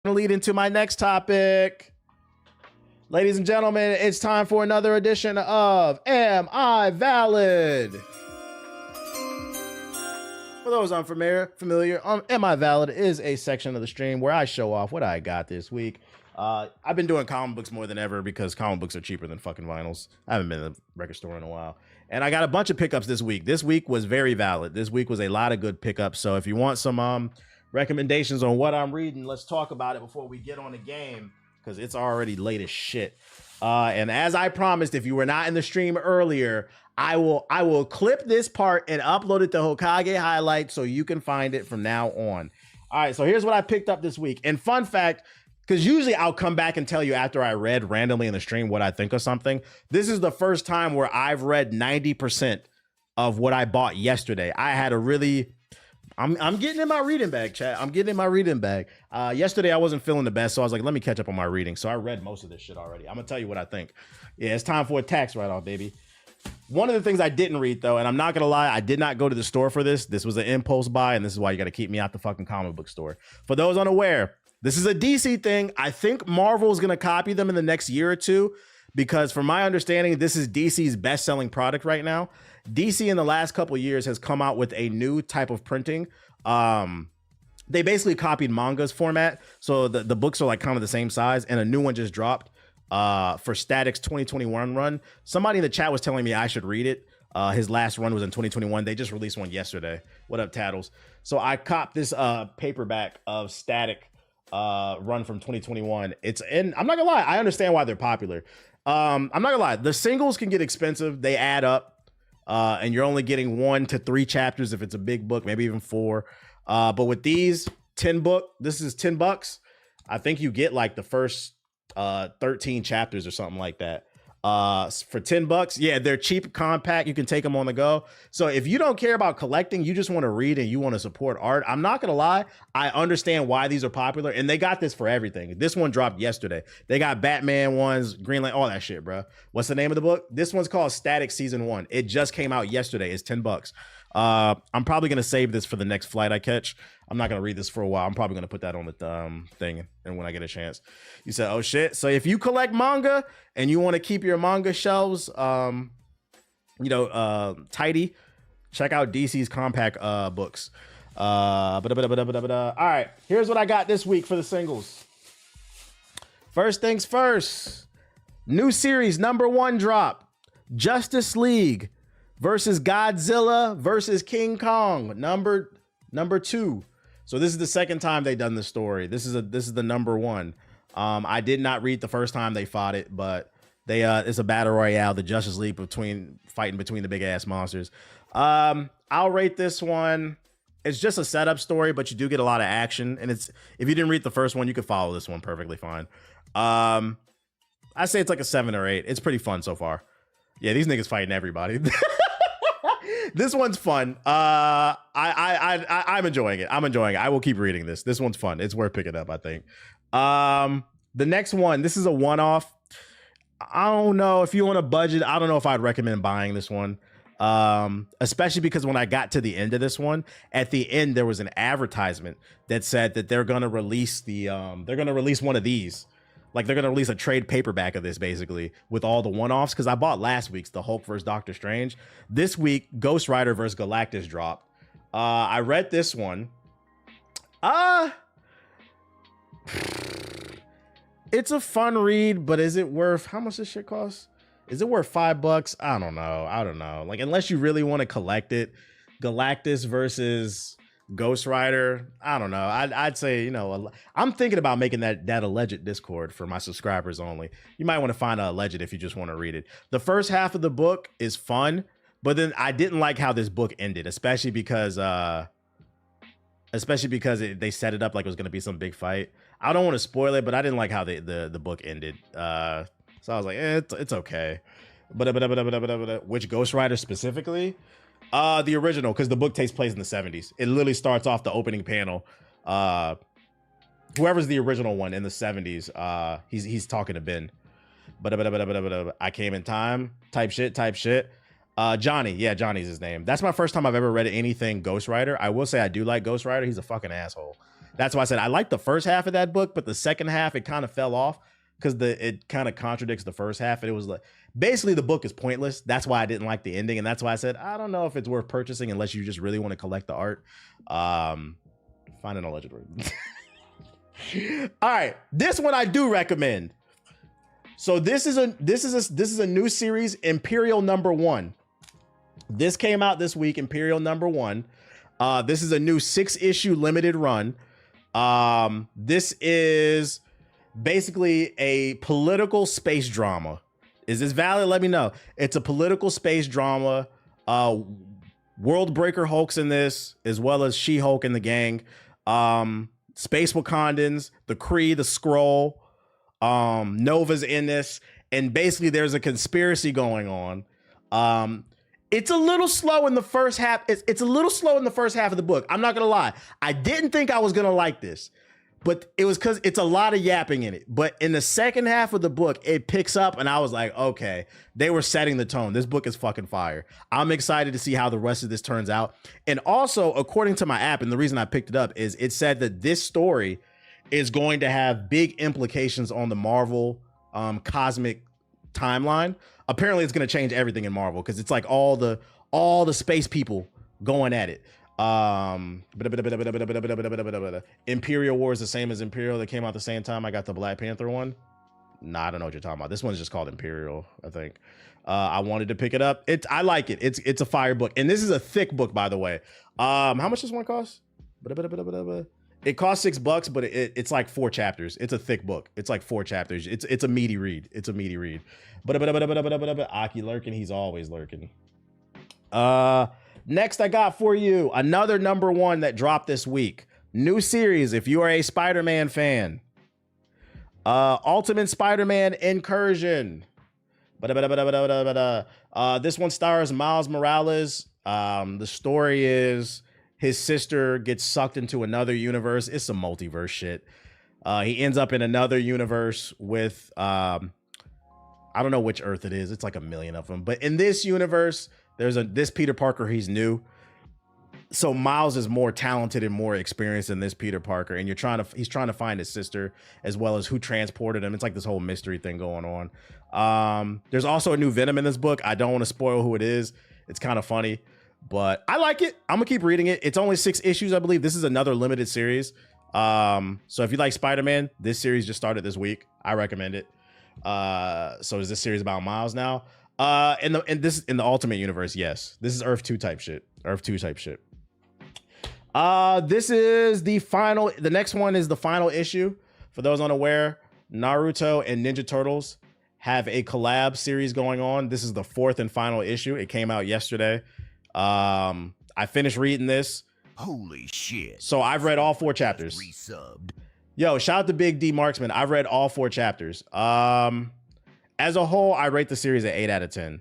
Lead into my next topic. Ladies and gentlemen, it's time for another edition of Am I Valid? For those unfamiliar, Am I Valid is a section of the stream where I show off what I got this week. I've been doing comic books more than ever because comic books are cheaper than fucking vinyls. I haven't been to the record store in a while. And I got a bunch of pickups this week. This week was very valid. This week was a lot of good pickups. So if you want some recommendations on what I'm reading, let's talk about it before we get on the game, because it's already late as shit. And as I promised, if you were not in the stream earlier, I will clip this part and upload it to Hokage Highlights so you can find it from now on. All right, so here's what I picked up this week. And fun fact, because usually I'll come back and tell you after I read randomly in the stream what I think of something. This is the first time where I've read 90% of what I bought yesterday. I had a really... I'm getting in my reading bag, chat. I'm getting in my reading bag. Yesterday, I wasn't feeling the best, so I was like, let me catch up on my reading. So I read most of this shit already. I'm going to tell you what I think. Yeah, it's time for a tax write-off, baby. One of the things I didn't read, though, and I'm not going to lie, I did not go to the store for this. This was an impulse buy, and this is why you got to keep me out the fucking comic book store. For those unaware, this is a DC thing. I think Marvel is going to copy them in the next year or two, because from my understanding, this is DC's best-selling product right now. DC in the last couple of years has come out with a new type of printing. They basically copied manga's format, so the books are like kind of the same size, and a new one just dropped for Static's 2021 run. Somebody in the chat was telling me I should read it. His last run was in 2021. They just released one yesterday. What up, Tattles? So I copped this paperback of Static run from 2021. It's in, I'm not gonna lie, I understand why they're popular. I'm not gonna lie, the singles can get expensive. They add up. And you're only getting 1 to 3 chapters if it's a big book, maybe even 4. But with these this is $10. I think you get like the first 13 chapters or something like that. For $10, yeah, they're cheap, compact. You can take them on the go. So if you don't care about collecting, you just want to read and you want to support art, I'm not gonna lie, I understand why these are popular, and they got this for everything. This one dropped yesterday. They got Batman ones, Green Lantern, all that shit, bro. What's the name of the book? This one's called Static Season 1. It just came out yesterday. It's $10. I'm probably gonna save this for the next flight I catch. I'm not gonna read this for a while. I'm probably gonna put that on the thing, and when I get a chance. You said, oh shit. So if you collect manga and you want to keep your manga shelves tidy, check out DC's compact books. All right, here's what I got this week for the singles. First things first, new series #1 drop, Justice League versus Godzilla versus King Kong, number 2. So this is the second time they've done the story. This is the #1. I did not read the first time they fought it, but it's a battle royale, the Justice League fighting between the big ass monsters. I'll rate this one. It's just a setup story, but you do get a lot of action, and if you didn't read the first one, you could follow this one perfectly fine. I say it's like a 7 or 8. It's pretty fun so far. Yeah, these niggas fighting everybody. This one's fun. I'm enjoying it. I will keep reading this. This one's fun. It's worth picking up, I think. The next one, this is a one-off. I don't know if you want a budget. I don't know if I'd recommend buying this one. Especially because when I got to the end of this one, at the end there was an advertisement that said that they're gonna release one of these. Like they're gonna release a trade paperback of this basically with all the one-offs. Because I bought last week's the Hulk vs. Doctor Strange. This week, Ghost Rider vs. Galactus dropped. I read this one. It's a fun read, but is it worth how much this shit costs? Is it worth $5? I don't know. Like, unless you really want to collect it, Galactus versus Ghost Rider, I don't know. I'd say, I'm thinking about making that alleged Discord for my subscribers only. You might want to find a alleged if you just want to read it. The first half of the book is fun, but then I didn't like how this book ended, especially because they set it up like it was going to be some big fight. I don't want to spoil it, but I didn't like how the book ended. So I was like, it's okay. But which Ghost Rider specifically? The original, because the book takes place in the 70s. It literally starts off the opening panel. Whoever's the original one in the 70s, he's talking to Ben. I came in time. Type shit. Johnny. Yeah, Johnny's his name. That's my first time I've ever read anything Ghost Rider. I will say I do like Ghost Rider. He's a fucking asshole. That's why I said I liked the first half of that book, but the second half it kind of fell off because it kind of contradicts the first half. And it was like basically the book is pointless. That's why I didn't like the ending, and that's why I said I don't know if it's worth purchasing unless you just really want to collect the art. Find an alleged word. All right, this one I do recommend. So this is a new series, Imperial #1. This came out this week, Imperial #1. This is a new 6-issue limited run. This is basically a political space drama. Is this valid? Let me know. It's a political space drama. World Breaker Hulk's in this, as well as She-Hulk and the gang. Space Wakandans, the Kree, the Skrull, Nova's in this, and basically there's a conspiracy going on. It's a little slow in the first half. It's a little slow in the first half of the book. I'm not gonna lie. I didn't think I was gonna like this, but it was because it's a lot of yapping in it. But in the second half of the book, it picks up, and I was like, okay, they were setting the tone. This book is fucking fire. I'm excited to see how the rest of this turns out. And also, according to my app, and the reason I picked it up is it said that this story is going to have big implications on the Marvel cosmic timeline. Apparently it's going to change everything in Marvel because it's like all the space people going at it. Imperial War is the same as Imperial that came out the same time I got the Black Panther one. Nah, I don't know what you're talking about. This one's just called Imperial, I think. I wanted to pick it up. I like it. It's a fire book, and this is a thick book, by the way. How much does one cost? It costs $6, but it's like 4 chapters. It's a thick book. It's like 4 chapters. It's a meaty read. It's a meaty read. Aki lurking. He's always lurking. Next I got for you another #1 that dropped this week. New series. If you are a Spider-Man fan, Ultimate Spider-Man Incursion. This one stars Miles Morales. The story is his sister gets sucked into another universe. It's some multiverse shit. He ends up in another universe with, I don't know which Earth it is. It's like a million of them. But in this universe, there's this Peter Parker, he's new. So Miles is more talented and more experienced than this Peter Parker. And he's trying to find his sister as well as who transported him. It's like this whole mystery thing going on. There's also a new Venom in this book. I don't want to spoil who it is. It's kind of funny. But I like it. I'm gonna keep reading it. It's only 6 issues, I believe. This is another limited series. So if you like Spider-Man, this series just started this week. I recommend it. So is this series about Miles now? In the Ultimate Universe, yes. This is Earth 2 type shit. Earth 2 type shit. This is the final. The next one is the final issue. For those unaware, Naruto and Ninja Turtles have a collab series going on. This is the 4th and final issue. It came out yesterday. I finished reading this. Holy shit. So I've read all 4 chapters. Resubbed. Yo, shout out to Big D Marksman. I've read all 4 chapters. As a whole, I rate the series at 8 out of 10.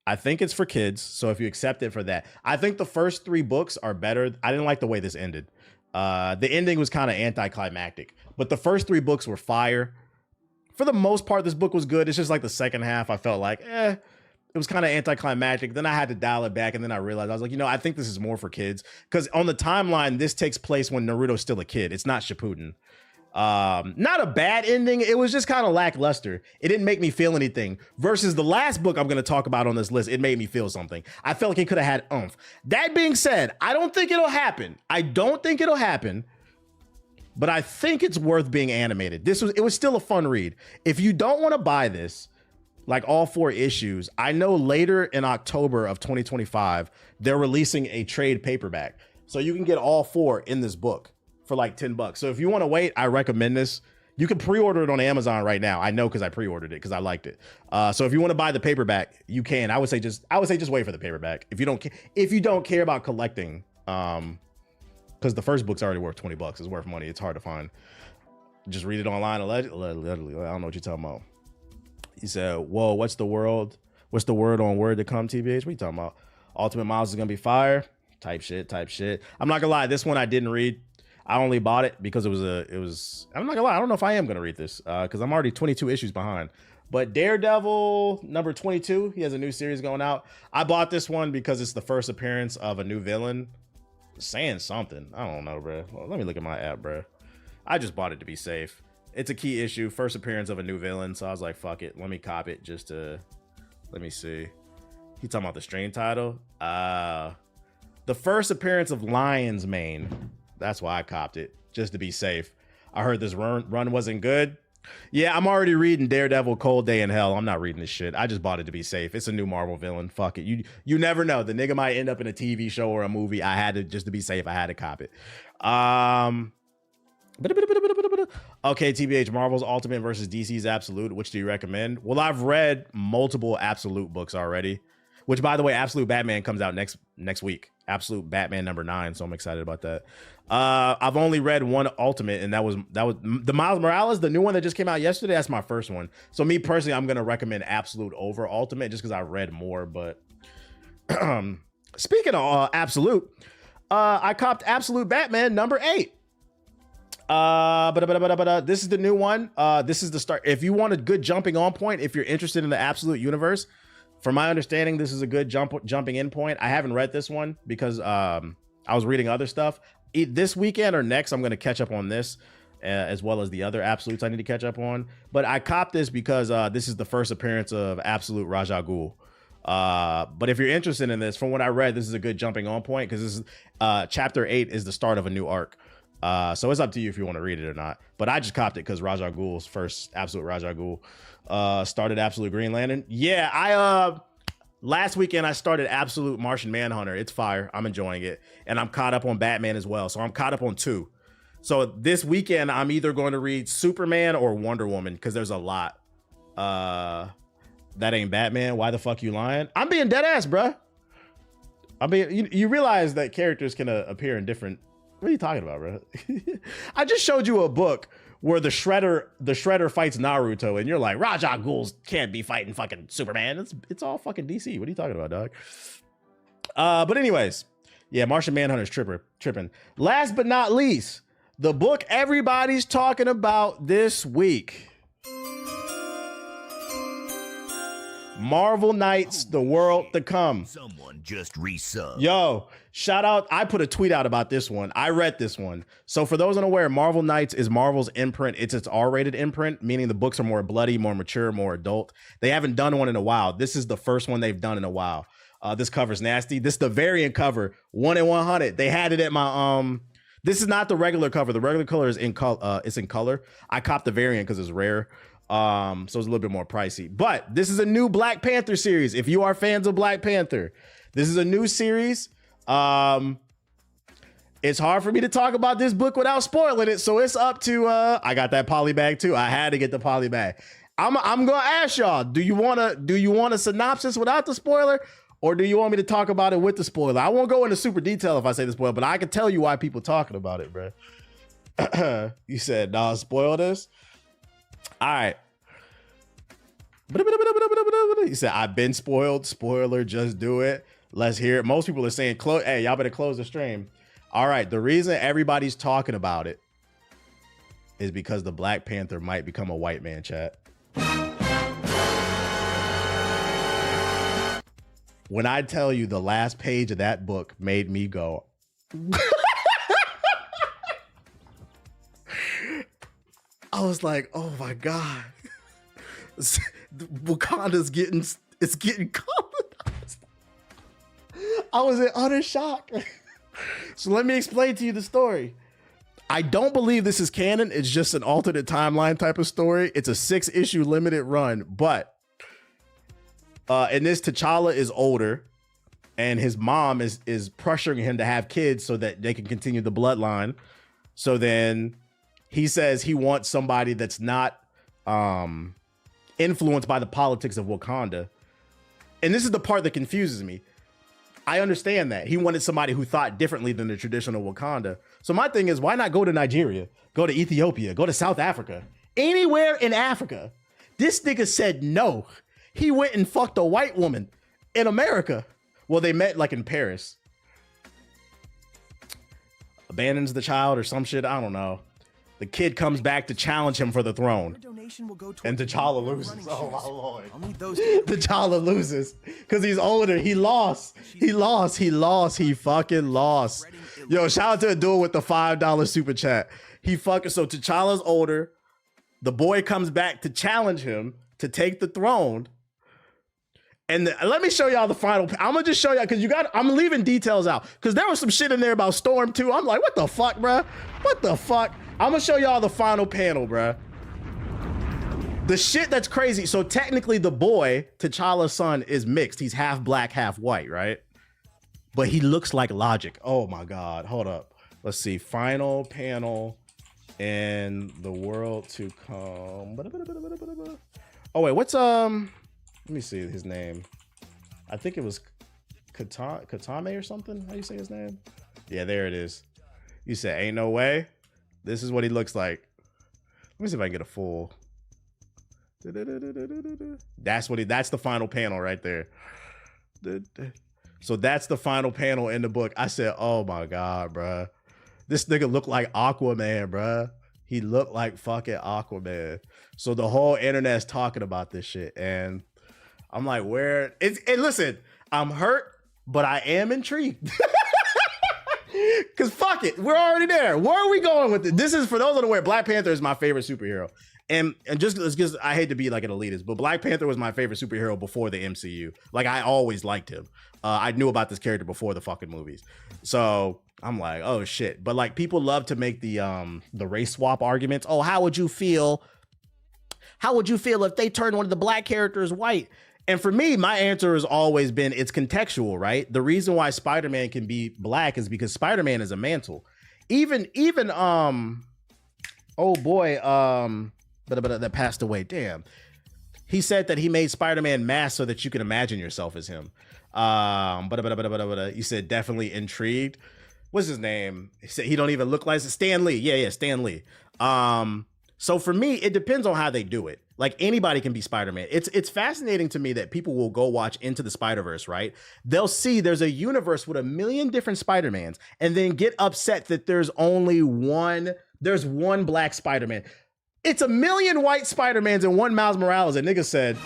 I think it's for kids, so if you accept it for that. I think the first 3 books are better. I didn't like the way this ended. The ending was kind of anticlimactic, but the first 3 books were fire. For the most part, this book was good. It's just like the second half, I felt like, it was kind of anticlimactic. Then I had to dial it back, and then I realized, I was like, I think this is more for kids. Because on the timeline, this takes place when Naruto's still a kid. It's not Shippuden. Not a bad ending. It was just kind of lackluster. It didn't make me feel anything. Versus the last book I'm going to talk about on this list, it made me feel something. I felt like it could have had oomph. That being said, I don't think it'll happen. But I think it's worth being animated. It was still a fun read. If you don't want to buy this, like all 4 issues, I know later in October of 2025, they're releasing a trade paperback. So you can get all 4 in this book for like $10. So if you want to wait, I recommend this. You can pre-order it on Amazon right now. I know because I pre-ordered it because I liked it. So if you want to buy the paperback, you can. I would say just wait for the paperback. If you don't care about collecting, because the first book's already worth $20. It's worth money. It's hard to find. Just read it online. Allegedly, I don't know what you're talking about. He said, whoa, what's the word on word to come, TBH? What are you talking about? Ultimate Miles is going to be fire. Type shit. I'm not going to lie. This one I didn't read. I only bought it because I'm not going to lie. I don't know if I am going to read this because I'm already 22 issues behind. But Daredevil number 22, he has a new series going out. I bought this one because it's the first appearance of a new villain. Saying something. I don't know, bro. Well, let me look at my app, bro. I just bought it to be safe. It's a key issue, first appearance of a new villain, so I was like, fuck it, let me cop it just to, let me see. He talking about the stream title? The first appearance of Lion's Mane. That's why I copped it, just to be safe. I heard this run wasn't good. Yeah, I'm already reading Daredevil Cold Day in Hell. I'm not reading this shit. I just bought it to be safe. It's a new Marvel villain. Fuck it. You never know. The nigga might end up in a TV show or a movie. I had to, just to be safe, I had to cop it. Okay, TBH, Marvel's Ultimate versus DC's Absolute. Which do you recommend? Well, I've read multiple Absolute books already. Which, by the way, Absolute Batman comes out next week. Absolute Batman #9, so I'm excited about that. I've only read one Ultimate, and that was the Miles Morales, the new one that just came out yesterday. That's my first one. So me personally, I'm gonna recommend Absolute over Ultimate just because I read more. But speaking of Absolute, I copped Absolute Batman #8. This is the new one. This is the start. If you want a good jumping on point, if you're interested in the Absolute universe, from my understanding, this is a good jumping in point. I haven't read this one because I was reading other stuff. This weekend or next, I'm going to catch up on this as well as the other Absolutes I need to catch up on. But I copped this because this is the first appearance of Absolute Raja Ghul. But if you're interested in this, from what I read, this is a good jumping on point because this is chapter 8 is the start of a new arc. So it's up to you if you want to read it or not. But I just copped it because Raja Ghul's first Absolute Raja Ghul started Absolute Green Lantern. Yeah, I last weekend I started Absolute Martian Manhunter. It's fire. I'm enjoying it. And I'm caught up on Batman as well. So I'm caught up on 2. So this weekend I'm either going to read Superman or Wonder Woman because there's a lot. That ain't Batman. Why the fuck you lying? I'm being dead ass, bruh. I mean, you realize that characters can appear in different. What are you talking about, bro? I just showed you a book where the Shredder fights Naruto, and you're like, Raja Ghul can't be fighting fucking Superman. It's all fucking DC. What are you talking about, dog? But anyways, yeah, Martian Manhunter's tripping. Last but not least, the book everybody's talking about this week. Marvel Knights, The World to Come. Someone just resubbed. Yo, shout out. I put a tweet out about this one. I read this one. So for those unaware, Marvel Knights is Marvel's imprint. It's its R-rated imprint, meaning the books are more bloody, more mature, more adult. They haven't done one in a while. This is the first one they've done in a while. This cover's nasty. This is the variant cover, 1 in 100. They had it at my this is not the regular cover. The regular color is in color. It's in color. I copped the variant because it's rare. So it's a little bit more pricey, but this is a new Black Panther series. If you are fans of Black Panther, this is a new series. It's hard for me to talk about this book without spoiling it. So it's up to, I got that poly bag too. I had to get the poly bag. I'm going to ask y'all, do you want a synopsis without the spoiler? Or do you want me to talk about it with the spoiler? I won't go into super detail if I say the spoiler, but I can tell you why people talking about it, bro. You said, nah, spoil this. All right. He said, I've been spoiled. Spoiler, just do it. Let's hear it. Most people are saying, hey, y'all better close the stream. All right. The reason everybody's talking about it is because the Black Panther might become a white man, chat. When I tell you the last page of that book made me go. I was like, oh my God. Wakanda's getting colonized. I was in utter shock. So let me explain to you the story. I don't believe this is canon. It's just an alternate timeline type of story. It's a 6-issue limited run, but in this, T'Challa is older and his mom is pressuring him to have kids so that they can continue the bloodline. So then he says he wants somebody that's not influenced by the politics of Wakanda. And this is the part that confuses me. I understand that. He wanted somebody who thought differently than the traditional Wakanda. So my thing is, why not go to Nigeria, go to Ethiopia, go to South Africa, anywhere in Africa? This nigga said no. He went and fucked a white woman in America. Well, they met like in Paris. Abandons the child or some shit. I don't know. The kid comes back to challenge him for the throne. And T'Challa loses. Oh my Lord. T'Challa loses. Because he's older. He lost. He fucking lost. Yo, shout out to a dude with the $5 super chat. So T'Challa's older. The boy comes back to challenge him to take the throne. And let me show y'all the final. I'm gonna just show y'all because I'm leaving details out because there was some shit in there about Storm too. I'm like, what the fuck, bruh? What the fuck? I'm gonna show y'all the final panel, bruh. The shit that's crazy. So technically, the boy, T'Challa's son, is mixed. He's half black, half white, right? But he looks like Logic. Oh my god, hold up. Let's see. Final panel. In the world to come. Oh wait, what's let me see his name. I think it was Katame or something. How you say his name? Yeah, there it is. You said ain't no way. This is what he looks like. Let me see if I can get a full. That's the final panel right there. So that's the final panel in the book. I said, oh my god, bruh. This nigga looked like Aquaman, bruh. He looked like fucking Aquaman. So the whole internet's talking about this shit. And I'm like, where? And listen, I'm hurt, but I am intrigued. Because fuck it, we're already there. Where are we going with it? This is, for those unaware, Black Panther is my favorite superhero. And just I hate to be like an elitist, but Black Panther was my favorite superhero before the MCU. Like, I always liked him. I knew about this character before the fucking movies. So I'm like, oh shit. But like, people love to make the race swap arguments. Oh, how would you feel if they turned one of the black characters white? And for me, my answer has always been it's contextual, right? The reason why Spider-Man can be black is because Spider-Man is a mantle. Even oh boy, but that passed away. Damn. He said that he made Spider-Man masked so that you can imagine yourself as him. You said definitely intrigued. What's his name? He said he don't even look like Stan Lee. Yeah, Stan Lee. So for me, it depends on how they do it. Like, anybody can be Spider-Man. It's fascinating to me that people will go watch Into the Spider-Verse, right? They'll see there's a universe with a million different Spider-Mans and then get upset that there's one black Spider-Man. It's a million white Spider-Mans and one Miles Morales. And nigga said.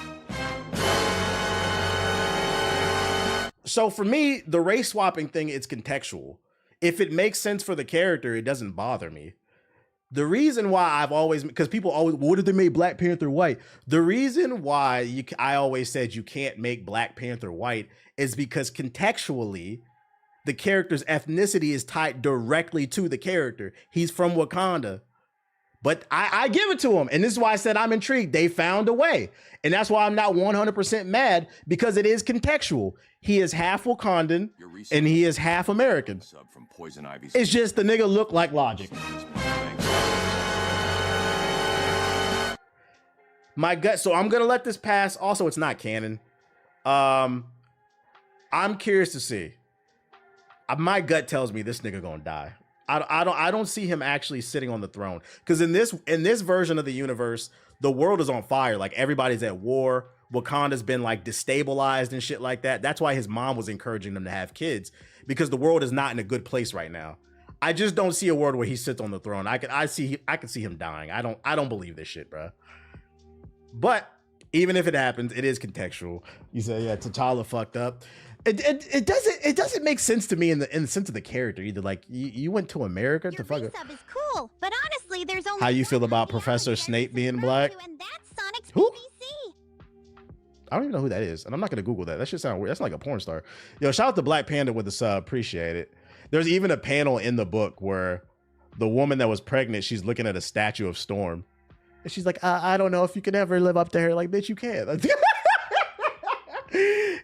So for me, the race swapping thing, it's contextual. If it makes sense for the character, it doesn't bother me. The reason why because people always, what if they made Black Panther white? The reason why I always said you can't make Black Panther white is because contextually, the character's ethnicity is tied directly to the character. He's from Wakanda. But I give it to him. And this is why I said I'm intrigued. They found a way. And that's why I'm not 100% mad, because it is contextual. He is half Wakandan and he is half American. It's just the nigga look like Logic. My gut. So I'm going to let this pass. Also, it's not canon. I'm curious to see. My gut tells me this nigga going to die. I don't see him actually sitting on the throne, because in this version of the universe, the world is on fire. Like, everybody's at war. Wakanda's been like destabilized and shit like that. That's why his mom was encouraging them to have kids, because the world is not in a good place right now. I just don't see a world where he sits on the throne. I can see him dying. I don't believe this shit, bro. But even if it happens, it is contextual. You say, yeah, T'Challa fucked up. It doesn't make sense to me in the sense of the character either. Like, you went to America to fuck it. Is cool, but honestly, there's only how you feel about Professor Snape being black? And that's Sonic's Who? BBC. I don't even know who that is, and I'm not gonna Google that. That should sound weird. That's like a porn star. Yo, shout out to Black Panda with the sub. Appreciate it. There's even a panel in the book where the woman that was pregnant, she's looking at a statue of Storm, and she's like, I don't know if you can ever live up to her. Like, bitch, you can.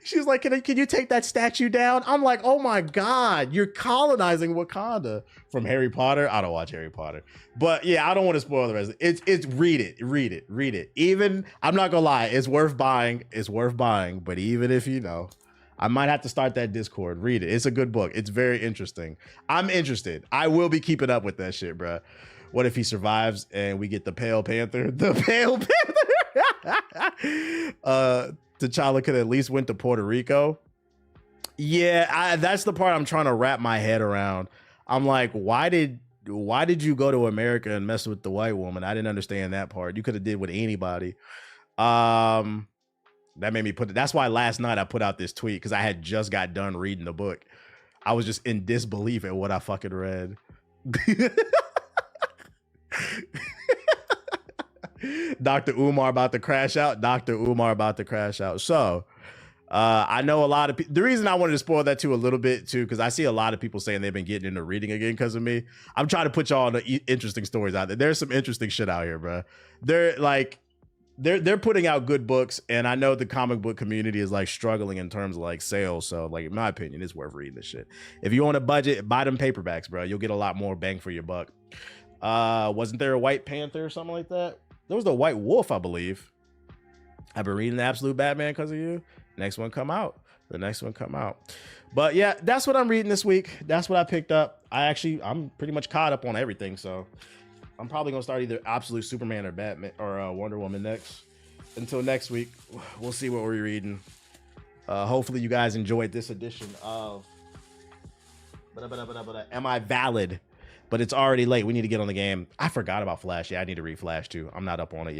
She's like, can you take that statue down? I'm like, oh my God, you're colonizing Wakanda from Harry Potter. I don't watch Harry Potter, but yeah, I don't want to spoil the rest. It's read it. Even, I'm not gonna lie, it's worth buying. But even if I might have to start that Discord. Read it. It's a good book. It's very interesting. I'm interested. I will be keeping up with that shit, bro. What if he survives and we get the Pale Panther? The Pale Panther. T'Challa could at least went to Puerto Rico. Yeah, that's the part I'm trying to wrap my head around. I'm like, why did you go to America and mess with the white woman? I didn't understand that part. You could have did with anybody. That made me that's why last night I put out this tweet, because I had just got done reading the book. I was just in disbelief at what I fucking read. Dr. Umar about to crash out. Dr. Umar about to crash out. So I know a lot of people. The reason I wanted to spoil that too a little bit too, because I see a lot of people saying they've been getting into reading again because of me. I'm trying to put y'all on the interesting stories out there. There's some interesting shit out here, bro. They're putting out good books, and I know the comic book community is like struggling in terms of like sales. So like in my opinion, it's worth reading this shit. If you want a budget, buy them paperbacks, bro. You'll get a lot more bang for your buck. Wasn't there a White Panther or something like that? There was the White Wolf, I believe. I've been reading the Absolute Batman because of you. Next one come out. The next one come out. But yeah, that's what I'm reading this week. That's what I picked up. I'm pretty much caught up on everything. So I'm probably gonna start either Absolute Superman or Batman or Wonder Woman next. Until next week, we'll see what we're reading. Hopefully you guys enjoyed this edition of Am I Valid? But it's already late. We need to get on the game. I forgot about Flash. Yeah, I need to read Flash too. I'm not up on it yet.